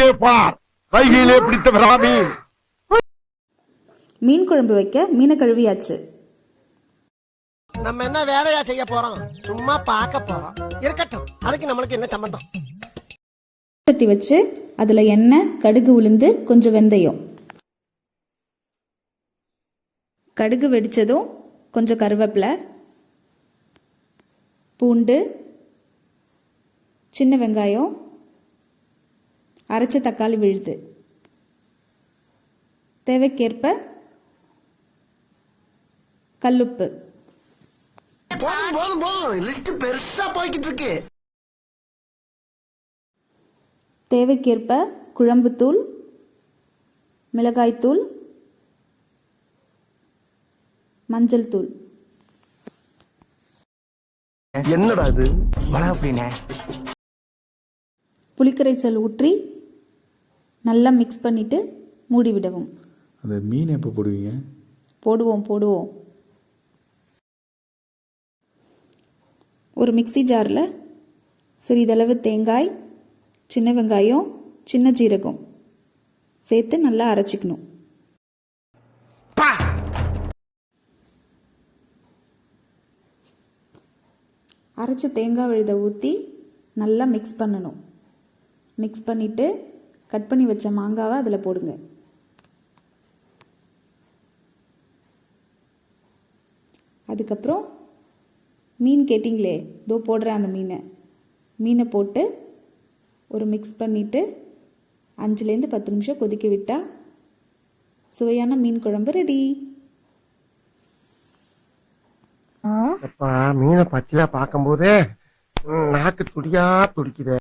அங்கே பார், கையிலே பிடித்த மீன். மீன் குழம்பு வைக்க மீனை கழுவியாச்சு. நம்ம என்ன வேலையா செய்ய போறோம்? சும்மா பார்க்க போறோம். இருக்கட்டும், அதுக்கு நம்மளுக்கு என்ன சம்பந்தம்? சட்டி வச்சு அதுல எண்ணெய், கடுகு, உளுந்து, கொஞ்சம் வெந்தயம். கடுகு வெடிச்சதும் கொஞ்சம் கருவேப்பிலை, பூண்டு, சின்ன வெங்காயம், அரைச்ச தக்காளி விழுது, தேவைக்கேற்ப கல்லுப்பு. போதும் லிஸ்ட் பெருசா போய்கிட்டு இருக்கு. தேவைக்கேற்ப குழம்புத்தூள், மிளகாய்த்தூள், மஞ்சள் தூள். என்னடா இது அப்படின்னே? புளிக்கரைசல் ஊற்றி நல்லா மிக்ஸ் பண்ணிட்டு மூடி விடவும். அந்த மீன் எப்போ போடுவீங்க? போடுவோம். ஒரு மிக்ஸி ஜாரில் சிறிதளவு தேங்காய், சின்ன வெங்காயம், சின்ன ஜீரகம் சேர்த்து நல்லா அரைச்சிக்கணும். அரைச்ச தேங்காய் விழுதை ஊற்றி நல்லா மிக்ஸ் பண்ணணும். மிக்ஸ் பண்ணிவிட்டு கட் பண்ணி வச்ச மாங்காவை அதில் போடுங்க. அதுக்கப்புறம் மீன் கேட்டிங்களே, இதோ போடுறேன் அந்த மீனை போட்டு ஒரு மிக்ஸ் பண்ணிவிட்டு 5லேருந்து 10 நிமிஷம் கொதிக்க விட்டால் சுவையான மீன் குழம்பு ரெடி. மீனை பச்சையா பார்க்கும் போதே நாக்கு துடியா துடிக்குது.